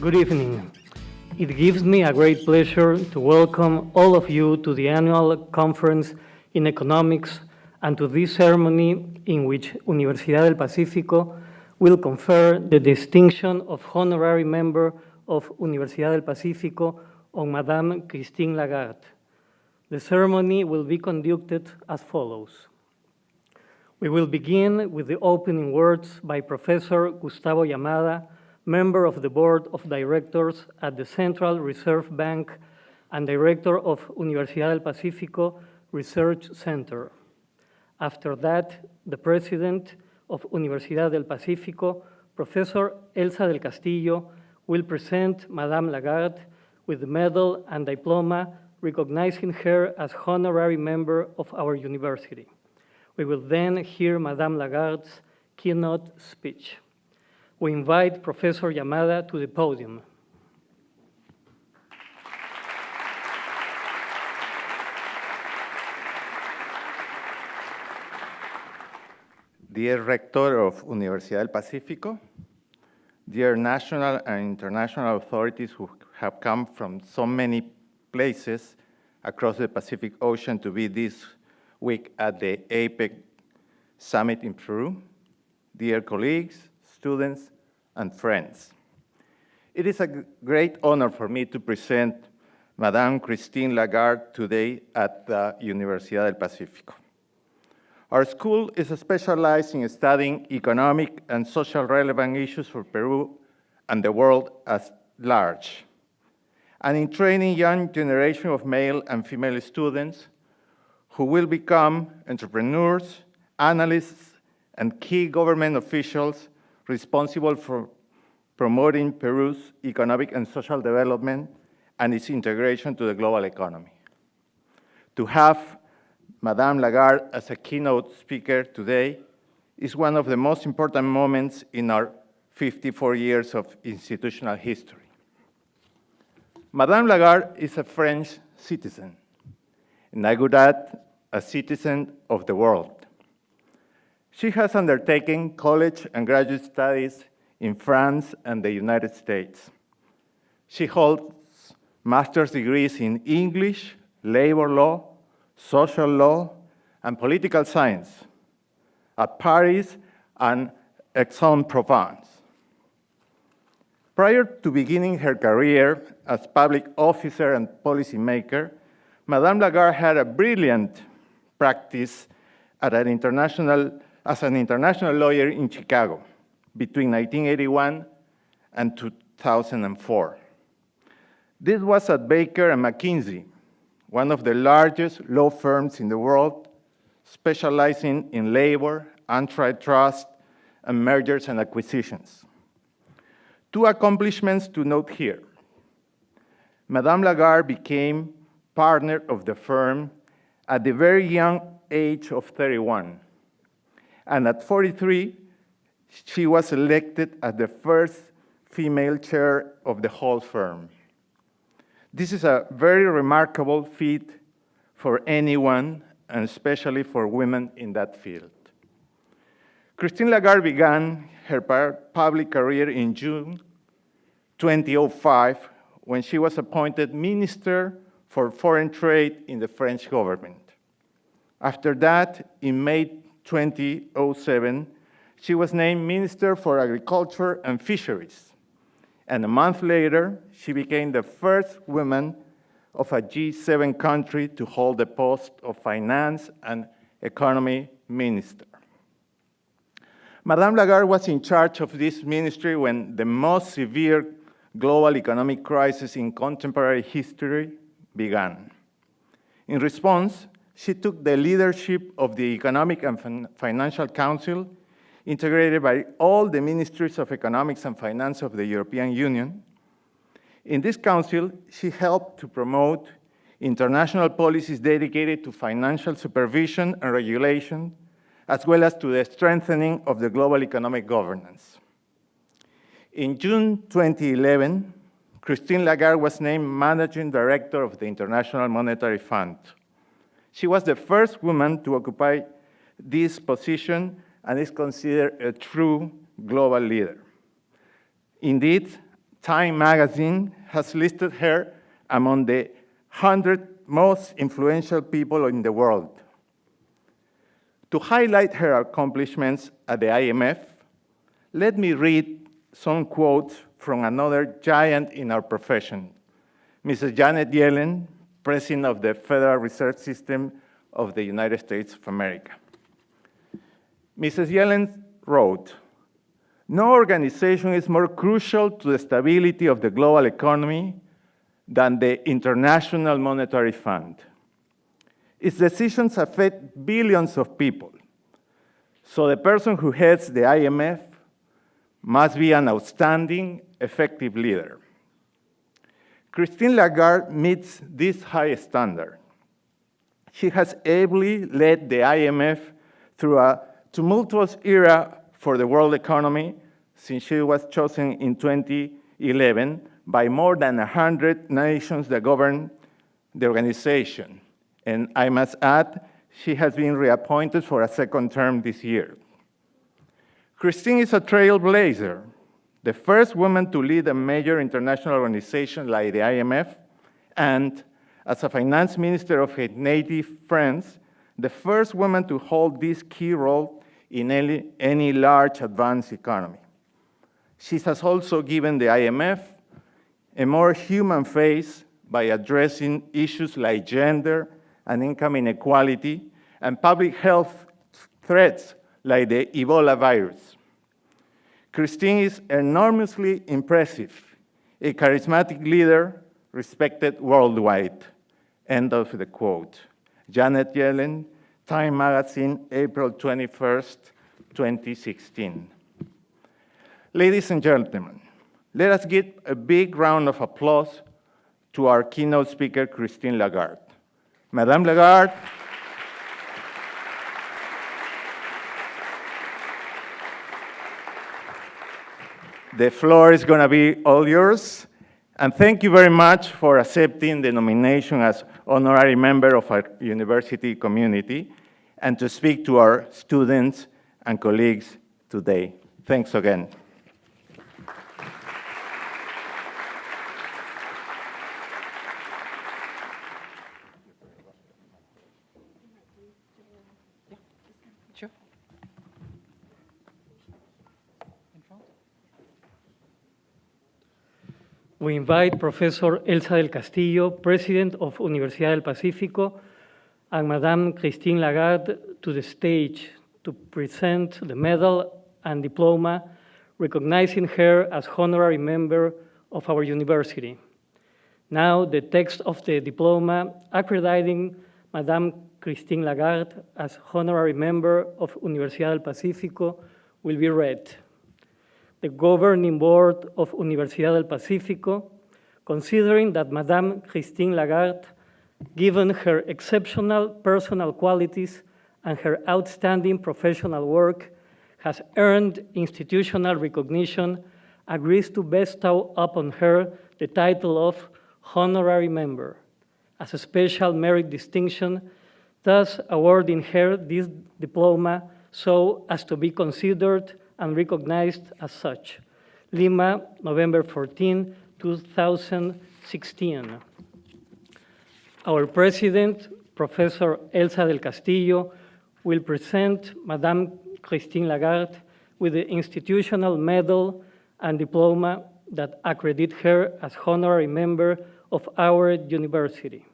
Good evening. It gives me a great pleasure to welcome all of you to the annual conference in economics and to this ceremony in which Universidad del Pacífico will confer the distinction of honorary member of Universidad del Pacífico on Madame Christine Lagarde. The ceremony will be conducted as follows. We will begin with the opening words by Professor Gustavo Yamada, member of the Board of Directors at the Central Reserve Bank and Director of Universidad del Pacífico Research Center. After that, the President of Universidad del Pacífico, Professor Elsa del Castillo, will present Madame Lagarde with the medal and diploma, recognizing her as honorary member of our university. We will then hear Madame Lagarde's keynote speech. We invite Professor Yamada to the podium. Dear Rector of Universidad del Pacífico, dear national and international authorities who have come from so many places across the Pacific Ocean to be this week at the APEC Summit in Peru, dear colleagues, students, and friends. It is a great honor for me to present Madame Christine Lagarde today at the Universidad del Pacífico. Our school is specialized in studying economic and social relevant issues for Peru and the world at large, and in training young generation of male and female students who will become entrepreneurs, analysts, and key government officials responsible for promoting Peru's economic and social development and its integration to the global economy. To have Madame Lagarde as a keynote speaker today is one of the most important moments in our 54 years of institutional history. Madame Lagarde is a French citizen, and I would add, a citizen of the world. She has undertaken college and graduate studies in France and the United States. She holds master's degrees in English, labor law, social law, and political science at Paris and Aix-en-Provence. Prior to beginning her career as public officer and policymaker, Madame Lagarde had a brilliant practice as an international lawyer in Chicago between 1981 and 2004. This was at Baker and McKinsey, one of the largest law firms in the world, specializing in labor, antitrust, and mergers and acquisitions. Two accomplishments to note here. Madame Lagarde became partner of the firm at the very young age of 31. And at 43, she was elected as the first female chair of the whole firm. This is a very remarkable feat for anyone, and especially for women in that field. Christine Lagarde began her public career in June 2005 when she was appointed Minister for Foreign Trade in the French government. After that, in May 2007, she was named Minister for Agriculture and Fisheries. And a month later, she became the first woman of a G7 country to hold the post of Finance and Economy Minister. Madame Lagarde was in charge of this ministry when the most severe global economic crisis in contemporary history began. In response, she took the leadership of the Economic and Financial Council, integrated by all the ministries of economics and finance of the European Union. In this council, she helped to promote international policies dedicated to financial supervision and regulation, as well as to the strengthening of the global economic governance. In June 2011, Christine Lagarde was named Managing Director of the International Monetary Fund. She was the first woman to occupy this position and is considered a true global leader. Indeed, Time magazine has listed her among the 100 most influential people in the world. To highlight her accomplishments at the IMF, let me read some quotes from another giant in our profession, Mrs. Janet Yellen, President of the Federal Reserve System of the United States of America. Mrs. Yellen wrote, "No organization is more crucial to the stability of the global economy than the International Monetary Fund. Its decisions affect billions of people, so the person who heads the IMF must be an outstanding, effective leader." Christine Lagarde meets this high standard. She has ably led the IMF through a tumultuous era for the world economy since she was chosen in 2011 by more than 100 nations that govern the organization. And I must add, she has been reappointed for a second term this year. Christine is a trailblazer, the first woman to lead a major international organization like the IMF, and as a finance minister of her native France, the first woman to hold this key role in any large advanced economy. She has also given the IMF a more human face by addressing issues like gender and income inequality and public health threats like the Ebola virus. Christine is enormously impressive, a charismatic leader respected worldwide. End of the quote. Janet Yellen, Time Magazine, April 21st, 2016. Ladies and gentlemen, let us give a big round of applause to our keynote speaker, Christine Lagarde. Madame Lagarde. The floor is going to be all yours. And thank you very much for accepting the nomination as honorary member of our university community and to speak to our students and colleagues today. Thanks again. We invite Professor Elsa del Castillo, President of Universidad del Pacífico, and Madame Christine Lagarde to the stage to present the medal and diploma recognizing her as honorary member of our university. Now, the text of the diploma accrediting Madame Christine Lagarde as honorary member of Universidad del Pacífico will be read. The governing board of Universidad del Pacífico, considering that Madame Christine Lagarde, given her exceptional personal qualities and her outstanding professional work, has earned institutional recognition, agrees to bestow upon her the title of honorary member as a special merit distinction, thus awarding her this diploma so as to be considered and recognized as such. Lima, November 14, 2016. Our president, Professor Elsa del Castillo, will present Madame Christine Lagarde with the institutional medal and diploma that accredit her as honorary member of our university.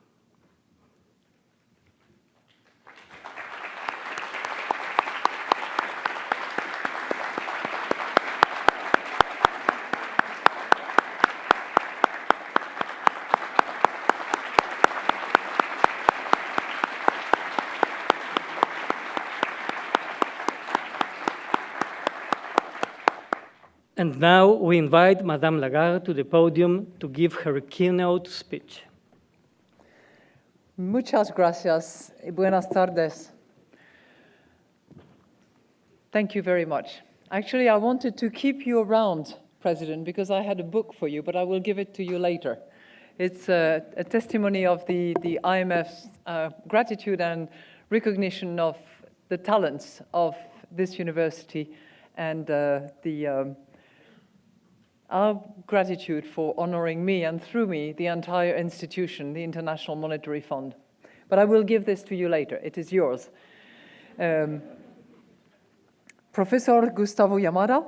And now we invite Madame Lagarde to the podium to give her keynote speech. Muchas gracias y buenas tardes. Thank you very much. Actually, I wanted to keep you around, President, because I had a book for you, but I will give it to you later. It's a testimony of the IMF's gratitude and recognition of the talents of this university and the our gratitude for honoring me and through me, the entire institution, the International Monetary Fund. But I will give this to you later. It is yours. Professor Gustavo Yamada,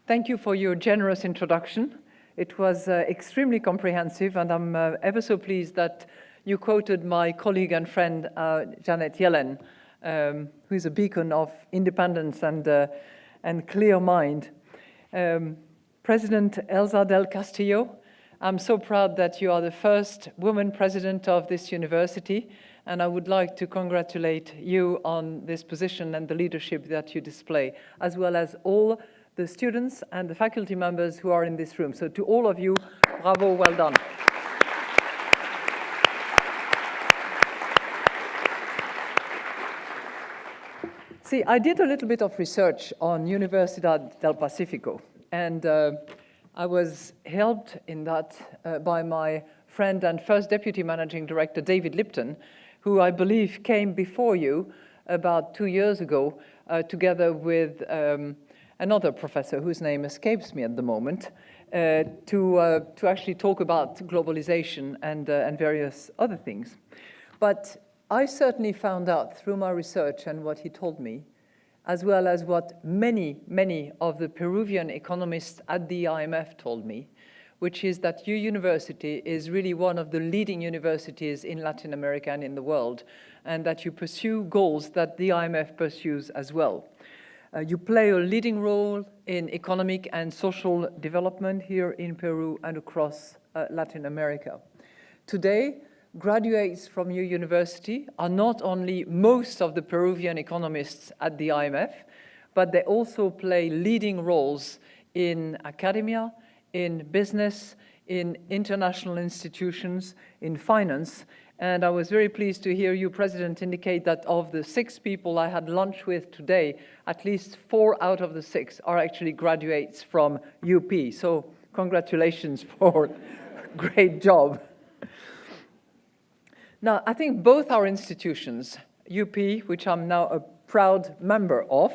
thank you for your generous introduction. It was extremely comprehensive, and I'm ever so pleased that you quoted my colleague and friend, Janet Yellen, who is a beacon of independence and clear mind. President Elsa del Castillo, I'm so proud that you are the first woman president of this university, and I would like to congratulate you on this position and the leadership that you display, as well as all the students and the faculty members who are in this room. So to all of you, bravo, well done. See, I did a little bit of research on Universidad del Pacifico, and I was helped in that by my friend and first deputy managing director, David Lipton, who I believe came before you about 2 years ago, together with another professor whose name escapes me at the moment, to actually talk about globalization and various other things. But I certainly found out through my research and what he told me, as well as what many of the Peruvian economists at the IMF told me, which is that your university is really one of the leading universities in Latin America and in the world, and that you pursue goals that the IMF pursues as well. You play a leading role in economic and social development here in Peru and across Latin America. Today, graduates from your university are not only most of the Peruvian economists at the IMF, but they also play leading roles in academia, in business, in international institutions, in finance. And I was very pleased to hear you, President, indicate that of the 6 people I had lunch with today, at least 4 out of the 6 are actually graduates from UP. So congratulations for a great job. Now, I think both our institutions, UP, which I'm now a proud member of,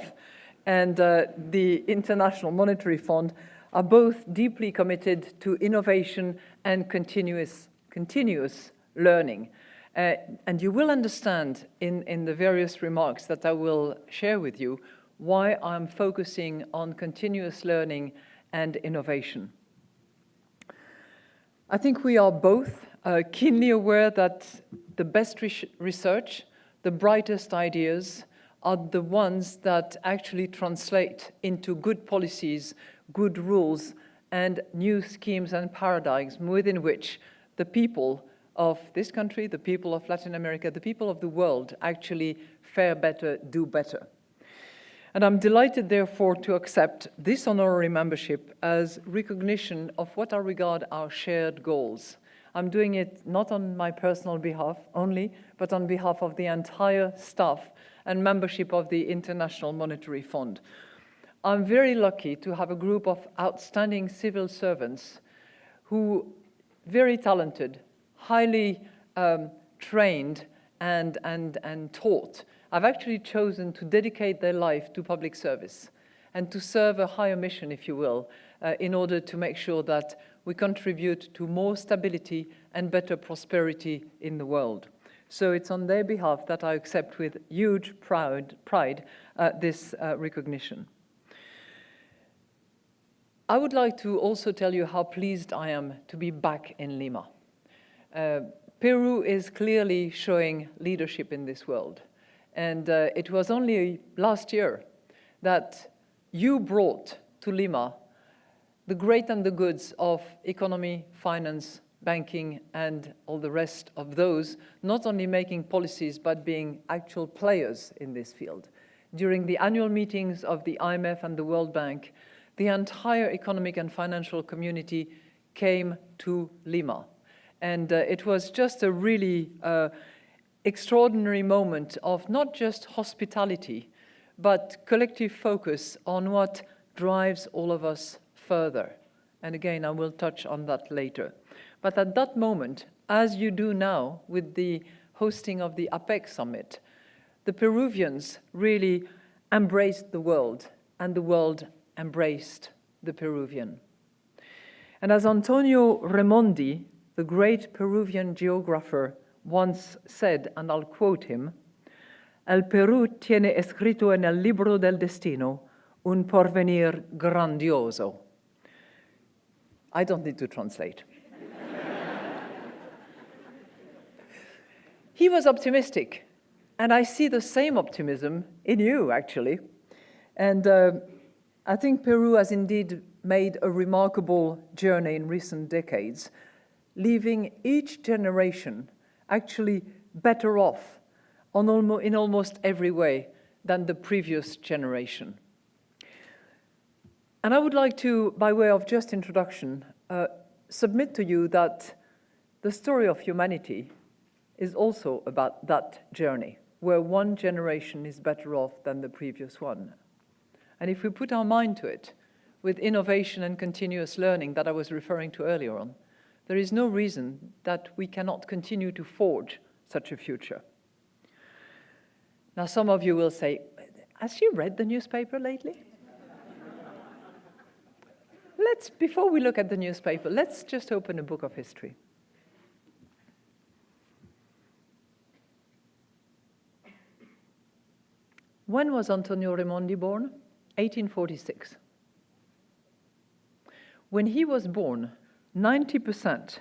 and the International Monetary Fund, are both deeply committed to innovation and continuous learning. And you will understand in the various remarks that I will share with you why I'm focusing on continuous learning and innovation. I think we are both keenly aware that the best research, the brightest ideas, are the ones that actually translate into good policies, good rules, and new schemes and paradigms within which the people of this country, the people of Latin America, the people of the world actually fare better, do better. And I'm delighted, therefore, to accept this honorary membership as recognition of what I regard our shared goals. I'm doing it not on my personal behalf only, but on behalf of the entire staff and membership of the International Monetary Fund. I'm very lucky to have a group of outstanding civil servants who, very talented, highly trained and taught, have actually chosen to dedicate their life to public service and to serve a higher mission, if you will, in order to make sure that we contribute to more stability and better prosperity in the world. So it's on their behalf that I accept with huge pride this recognition. I would like to also tell you how pleased I am to be back in Lima. Peru is clearly showing leadership in this world. And it was only last year that you brought to Lima the great and the goods of economy, finance, banking, and all the rest of those, not only making policies, but being actual players in this field. During the annual meetings of the IMF and the World Bank, the entire economic and financial community came to Lima. And it was just a really extraordinary moment of not just hospitality, but collective focus on what drives all of us further. And again, I will touch on that later. But at that moment, as you do now with the hosting of the APEC summit, the Peruvians really embraced the world, and the world embraced the Peruvian. And as Antonio Raimondi, the great Peruvian geographer, once said, and I'll quote him, "El Perú tiene escrito en el libro del destino un porvenir grandioso." I don't need to translate. He was optimistic, and I see the same optimism in you, actually. And I think Peru has indeed made a remarkable journey in recent decades, leaving each generation actually better off in almost every way than the previous generation. And I would like to, by way of just introduction, submit to you that the story of humanity is also about that journey, where one generation is better off than the previous one. And if we put our mind to it, with innovation and continuous learning that I was referring to earlier on, there is no reason that we cannot continue to forge such a future. Now, some of you will say, has she read the newspaper lately? Before we look at the newspaper, let's just open a book of history. When was Antonio Raimondi born? 1846. When he was born, 90%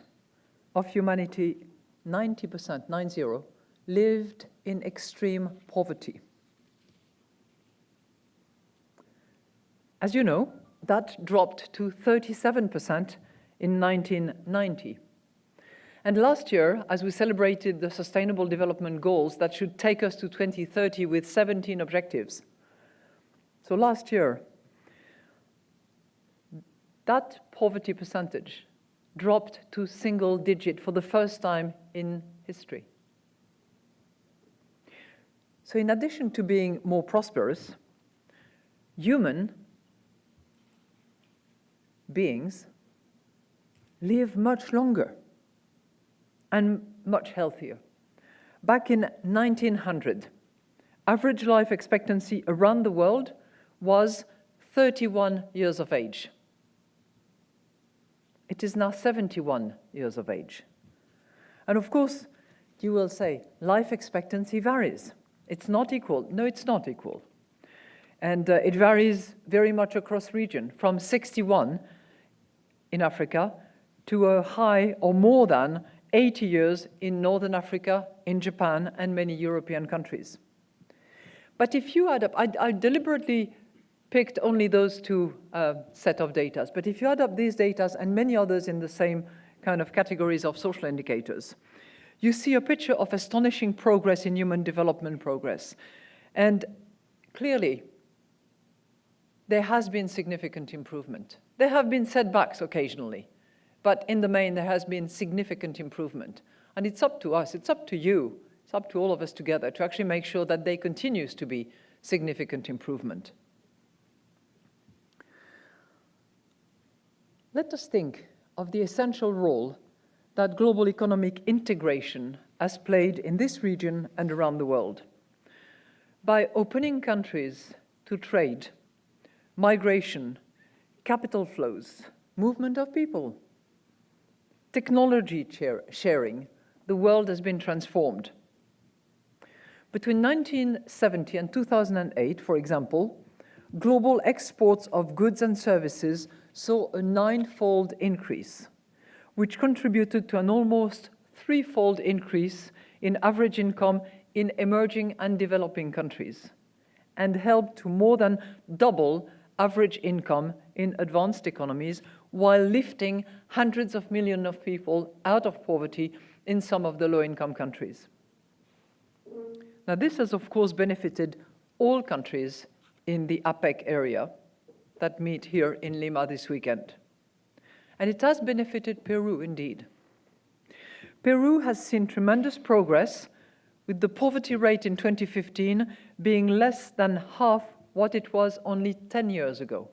of humanity, 90%, 90, lived in extreme poverty. As you know, that dropped to 37% in 1990. And last year, as we celebrated the Sustainable Development Goals that should take us to 2030 with 17 objectives. So last year, that poverty percentage dropped to single digit for the first time in history. So in addition to being more prosperous, human beings live much longer and much healthier. Back in 1900, average life expectancy around the world was 31 years of age. It is now 71 years of age. And of course, you will say, life expectancy varies. It's not equal. No, it's not equal. And it varies very much across region, from 61 in Africa to a high or more than 80 years in Northern Africa, in Japan, and many European countries. But if you add up, I deliberately picked only those two set of data, but if you add up these data and many others in the same kind of categories of social indicators, you see a picture of astonishing progress in human development progress. And clearly, there has been significant improvement. There have been setbacks occasionally, but in the main, there has been significant improvement. And it's up to us, it's up to you, it's up to all of us together to actually make sure that there continues to be significant improvement. Let us think of the essential role that global economic integration has played in this region and around the world. By opening countries to trade, migration, capital flows, movement of people, technology sharing, the world has been transformed. Between 1970 and 2008, for example, global exports of goods and services saw a 9-fold increase, which contributed to an almost 3-fold increase in average income in emerging and developing countries, and helped to more than double average income in advanced economies, while lifting hundreds of millions of people out of poverty in some of the low-income countries. Now, this has, of course, benefited all countries in the APEC area that meet here in Lima this weekend. And it has benefited Peru, indeed. Peru has seen tremendous progress, with the poverty rate in 2015 being less than half what it was only 10 years ago.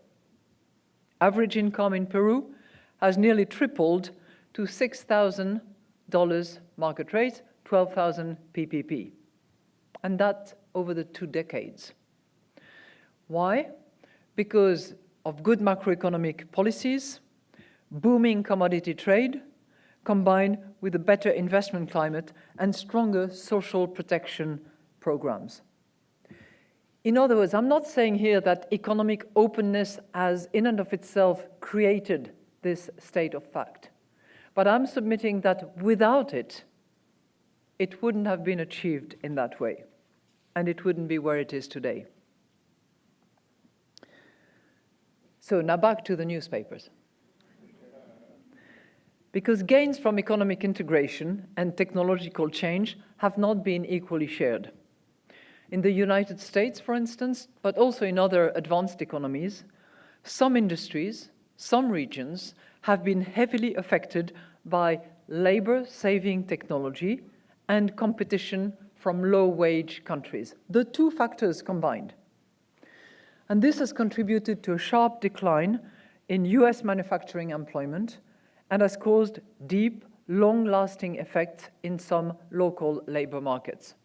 Average income in Peru has nearly tripled to $6,000 market rate, 12,000 PPP, and that over the 2 decades. Why? Because of good macroeconomic policies, booming commodity trade, combined with a better investment climate and stronger social protection programs. In other words, I'm not saying here that economic openness has in and of itself created this state of fact, but I'm submitting that without it, it wouldn't have been achieved in that way, and it wouldn't be where it is today. So now back to the newspapers. Because gains from economic integration and technological change have not been equally shared. In the United States, for instance, but also in other advanced economies, some industries, some regions have been heavily affected by labor-saving technology and competition from low-wage countries, the two factors combined. And this has contributed to a sharp decline in US manufacturing employment and has caused deep, long-lasting effects in some local labor markets.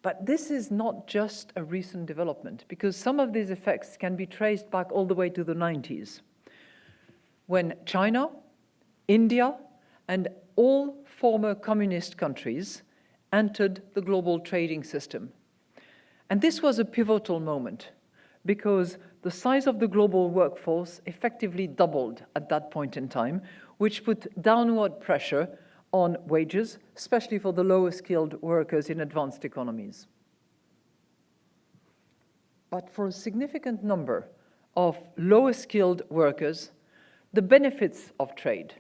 But this is not just a recent development, because some of these effects can be traced back all the way to the 90s, when China, India, and all former communist countries entered the global trading system. And this was a pivotal moment, because the size of the global workforce effectively doubled at that point in time, which put downward pressure on wages, especially for the lower skilled workers in advanced economies. But for a significant number of lower skilled workers, the benefits of trade,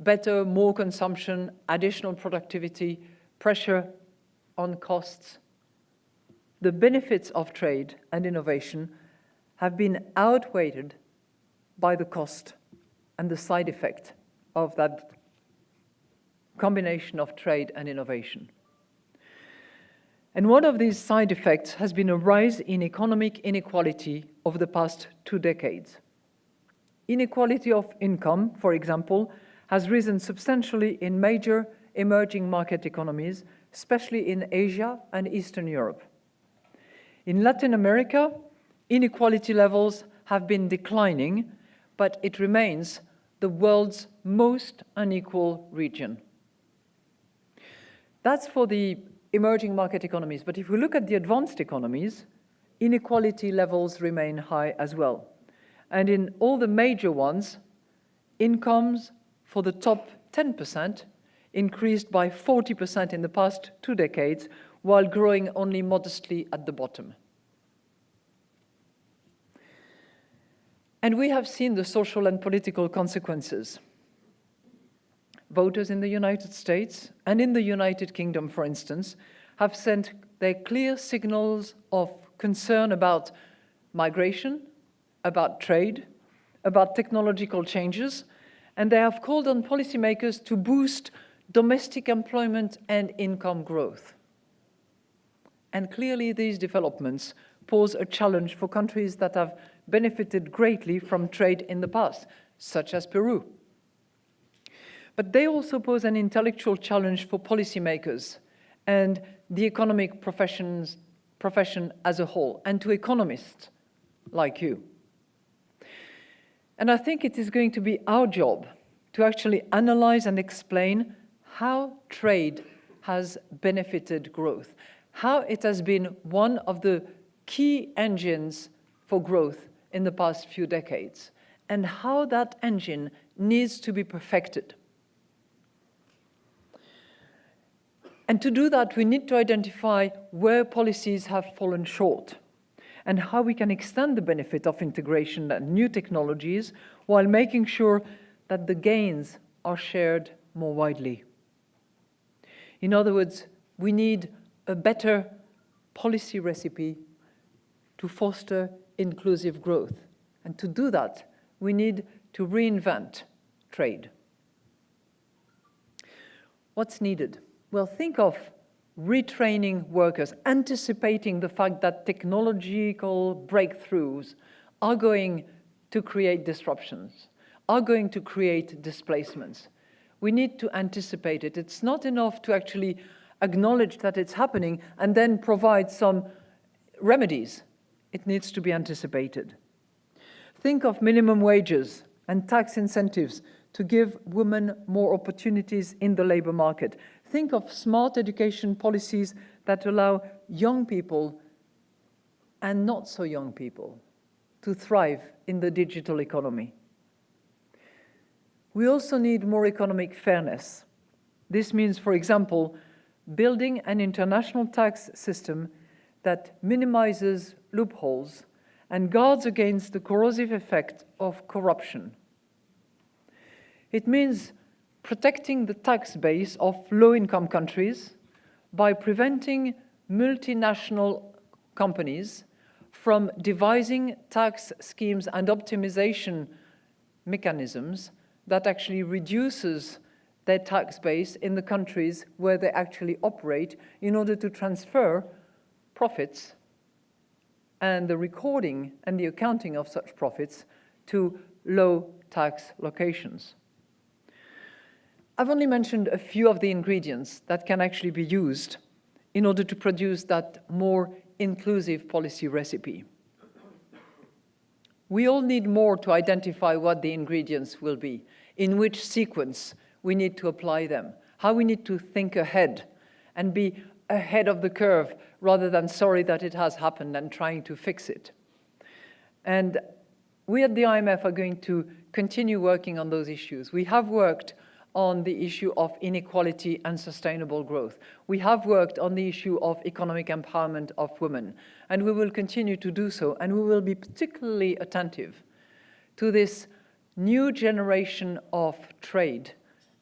better, more consumption, additional productivity, pressure on costs, the benefits of trade and innovation have been outweighed by the cost and the side effect of that combination of trade and innovation. And one of these side effects has been a rise in economic inequality over the past 2 decades. Inequality of income, for example, has risen substantially in major emerging market economies, especially in Asia and Eastern Europe. In Latin America, inequality levels have been declining, but it remains the world's most unequal region. That's for the emerging market economies, but if we look at the advanced economies, inequality levels remain high as well. And in all the major ones, incomes for the top 10% increased by 40% in the past 2 decades, while growing only modestly at the bottom. And we have seen the social and political consequences. Voters in the United States and in the United Kingdom, for instance, have sent their clear signals of concern about migration, about trade, about technological changes, and they have called on policymakers to boost domestic employment and income growth. And clearly these developments pose a challenge for countries that have benefited greatly from trade in the past, such as Peru. But they also pose an intellectual challenge for policymakers and the economic profession as a whole, and to economists like you. And I think it is going to be our job to actually analyze and explain how trade has benefited growth, how it has been one of the key engines for growth in the past few decades, and how that engine needs to be perfected. And to do that, we need to identify where policies have fallen short and how we can extend the benefit of integration and new technologies while making sure that the gains are shared more widely. In other words, we need a better policy recipe to foster inclusive growth. And to do that, we need to reinvent trade. What's needed? Well, think of retraining workers, anticipating the fact that technological breakthroughs are going to create disruptions, are going to create displacements. We need to anticipate it. It's not enough to actually acknowledge that it's happening and then provide some remedies. It needs to be anticipated. Think of minimum wages and tax incentives to give women more opportunities in the labor market. Think of smart education policies that allow young people and not so young people to thrive in the digital economy. We also need more economic fairness. This means, for example, building an international tax system that minimizes loopholes and guards against the corrosive effect of corruption. It means protecting the tax base of low-income countries by preventing multinational companies from devising tax schemes and optimization mechanisms that actually reduces their tax base in the countries where they actually operate in order to transfer profits and the recording and the accounting of such profits to low tax locations. I've only mentioned a few of the ingredients that can actually be used in order to produce that more inclusive policy recipe. We all need more to identify what the ingredients will be, in which sequence we need to apply them, how we need to think ahead and be ahead of the curve rather than sorry that it has happened and trying to fix it. And we at the IMF are going to continue working on those issues. We have worked on the issue of inequality and sustainable growth. We have worked on the issue of economic empowerment of women, and we will continue to do so, and we will be particularly attentive to this new generation of trade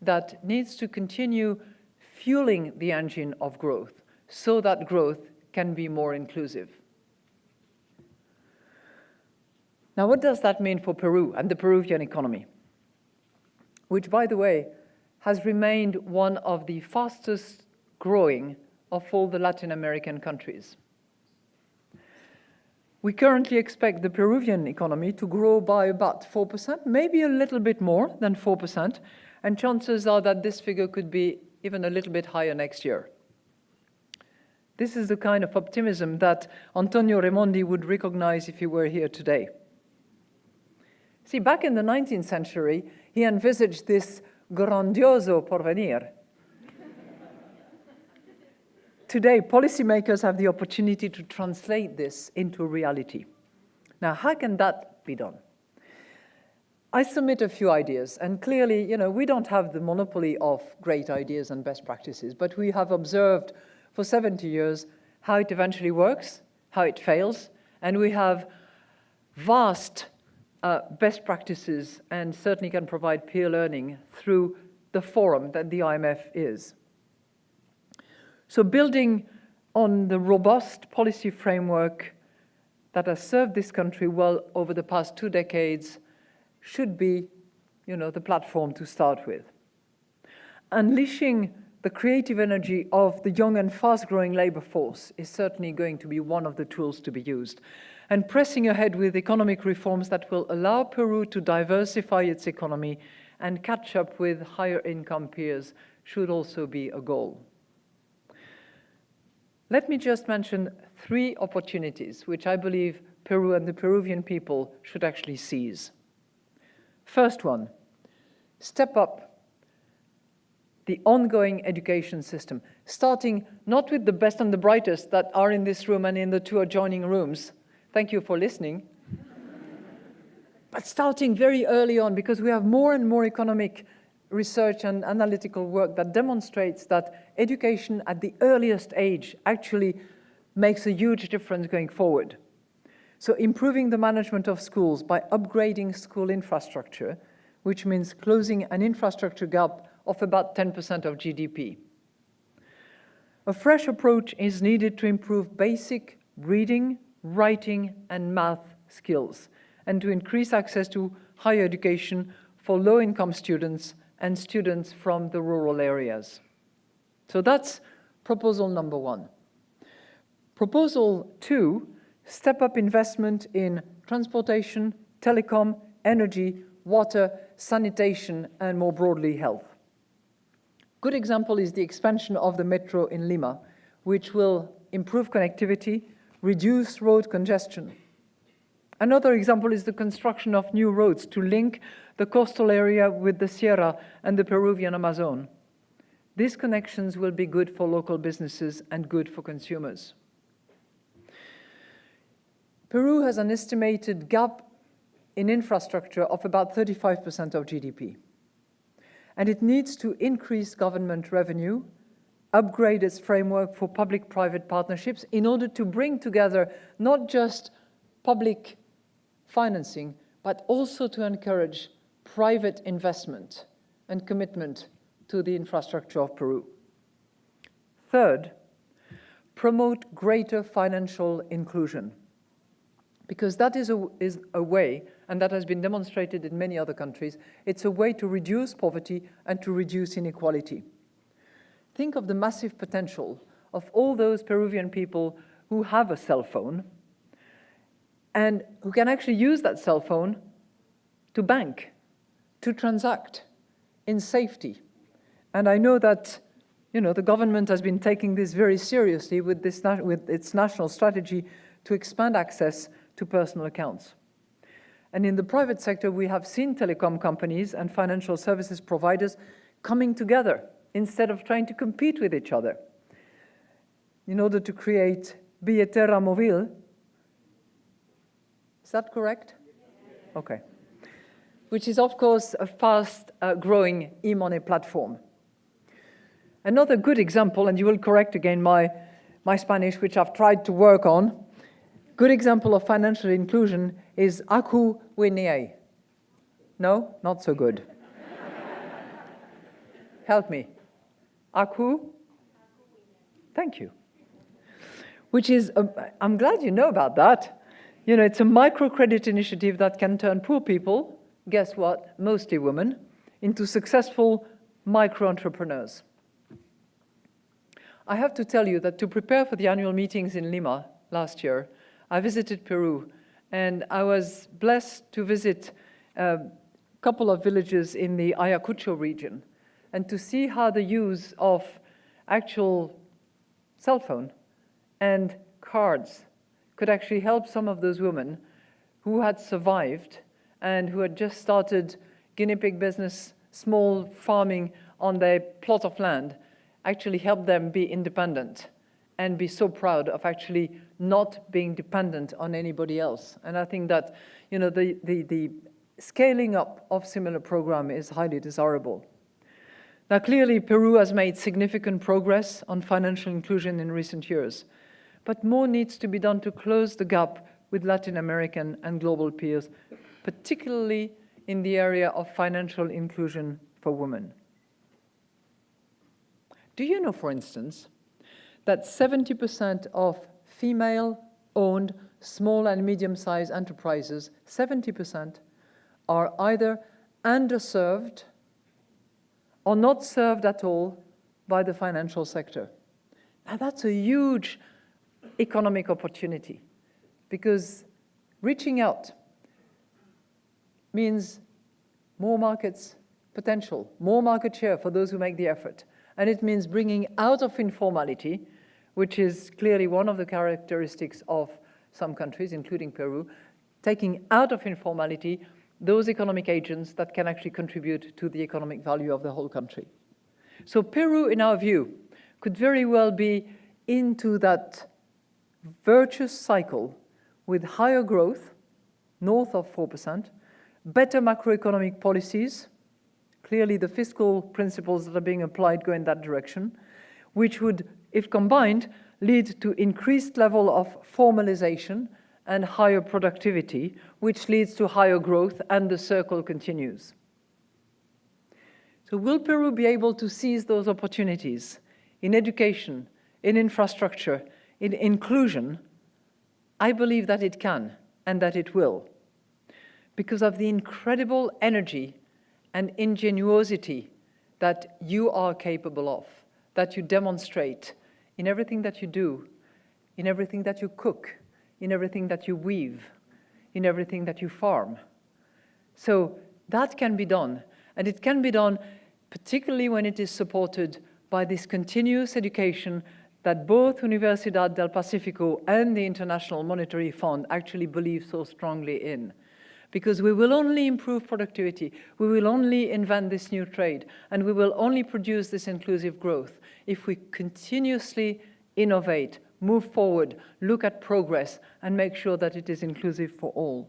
that needs to continue fueling the engine of growth so that growth can be more inclusive. Now, what does that mean for Peru and the Peruvian economy? Which, by the way, has remained one of the fastest growing of all the Latin American countries. We currently expect the Peruvian economy to grow by about 4%, maybe a little bit more than 4%, and chances are that this figure could be even a little bit higher next year. This is the kind of optimism that Antonio Raimondi would recognize if he were here today. See, back in the 19th century, he envisaged this grandioso porvenir. Today, policymakers have the opportunity to translate this into reality. Now, how can that be done? I submit a few ideas, and clearly, we don't have the monopoly of great ideas and best practices, but we have observed for 70 years how it eventually works, how it fails, and we have vast best practices and certainly can provide peer learning through the forum that the IMF is. So building on the robust policy framework that has served this country well over the past 2 decades should be, the platform to start with. Unleashing the creative energy of the young and fast-growing labor force is certainly going to be one of the tools to be used. And pressing ahead with economic reforms that will allow Peru to diversify its economy and catch up with higher income peers should also be a goal. Let me just mention 3 opportunities which I believe Peru and the Peruvian people should actually seize. First one, step up the ongoing education system, starting not with the best and the brightest that are in this room and in the 2 adjoining rooms. Thank you for listening. But starting very early on, because we have more and more economic research and analytical work that demonstrates that education at the earliest age actually makes a huge difference going forward. So improving the management of schools by upgrading school infrastructure, which means closing an infrastructure gap of about 10% of GDP. A fresh approach is needed to improve basic reading, writing, and math skills, and to increase access to higher education for low-income students and students from the rural areas. So that's proposal number 1. Proposal 2, step up investment in transportation, telecom, energy, water, sanitation, and more broadly, health. Good example is the expansion of the metro in Lima, which will improve connectivity, reduce road congestion, Another example is the construction of new roads to link the coastal area with the Sierra and the Peruvian Amazon. These connections will be good for local businesses and good for consumers. Peru has an estimated gap in infrastructure of about 35% of GDP. And it needs to increase government revenue, upgrade its framework for public-private partnerships in order to bring together not just public financing, but also to encourage private investment and commitment to the infrastructure of Peru. Third, promote greater financial inclusion, because that is a way, and that has been demonstrated in many other countries, it's a way to reduce poverty and to reduce inequality. Think of the massive potential of all those Peruvian people who have a cell phone and who can actually use that cell phone to bank, to transact in safety. And I know that the government has been taking this very seriously with its national strategy to expand access to personal accounts. And in the private sector, we have seen telecom companies and financial services providers coming together instead of trying to compete with each other in order to create Billetera Móvil. Is that correct? Okay. Which is, of course, a fast-growing e-money platform. Another good example, and you will correct again my Spanish, which I've tried to work on, good example of financial inclusion is Aku Winnie. No? Not so good. Help me. Aku? Thank you. Which is, I'm glad you know about that. It's a microcredit initiative that can turn poor people, guess what, mostly women, into successful micro-entrepreneurs. I have to tell you that to prepare for the annual meetings in Lima last year, I visited Peru, and I was blessed to visit a couple of villages in the Ayacucho region and to see how the use of actual cell phone and cards could actually help some of those women who had survived and who had just started guinea pig business, small farming on their plot of land, actually help them be independent and be so proud of actually not being dependent on anybody else. And I think that the scaling up of similar program is highly desirable. Now, clearly, Peru has made significant progress on financial inclusion in recent years, but more needs to be done to close the gap with Latin American and global peers, particularly in the area of financial inclusion for women. Do you know, for instance, that 70% of female-owned small and medium-sized enterprises, 70%, are either underserved or not served at all by the financial sector? Now, that's a huge economic opportunity, because reaching out means more markets potential, more market share for those who make the effort. And it means bringing out of informality, which is clearly one of the characteristics of some countries, including Peru, taking out of informality those economic agents that can actually contribute to the economic value of the whole country. So Peru, in our view, could very well be into that virtuous cycle with higher growth, north of 4%, better macroeconomic policies, clearly the fiscal principles that are being applied go in that direction, which would, if combined, lead to increased level of formalization and higher productivity, which leads to higher growth, and the circle continues. So will Peru be able to seize those opportunities in education, in infrastructure, in inclusion? I believe that it can, and that it will, because of the incredible energy and ingenuity that you are capable of, that you demonstrate in everything that you do, in everything that you cook, in everything that you weave, in everything that you farm. So that can be done, and it can be done particularly when it is supported by this continuous education that both Universidad del Pacifico and the International Monetary Fund actually believe so strongly in. Because we will only improve productivity, we will only invent this new trade, and we will only produce this inclusive growth if we continuously innovate, move forward, look at progress, and make sure that it is inclusive for all.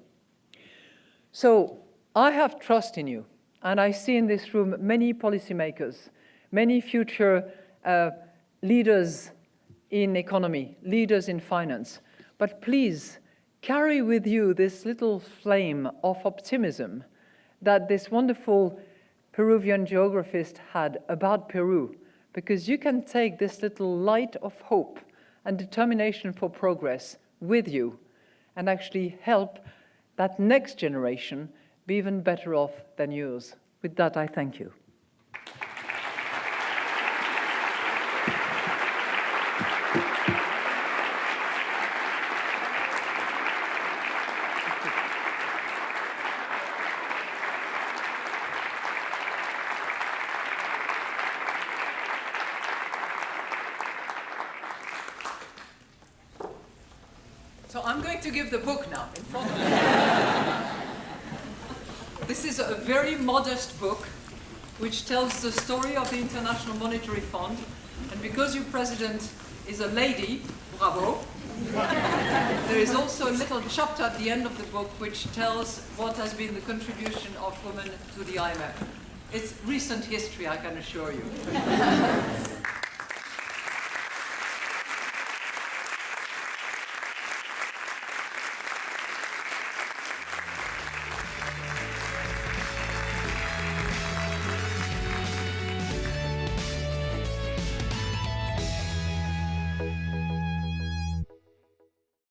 So I have trust in you, and I see in this room many policymakers, many future leaders in economy, leaders in finance. But please, carry with you this little flame of optimism that this wonderful Peruvian geographist had about Peru, because you can take this little light of hope and determination for progress with you and actually help that next generation be even better off than yours. With that, I thank you. So I'm going to give the book now in front of you. This is a very modest book which tells the story of the International Monetary Fund. And because your president is a lady, bravo, there is also a little chapter at the end of the book which tells what has been the contribution of women to the IMF. It's recent history, I can assure you.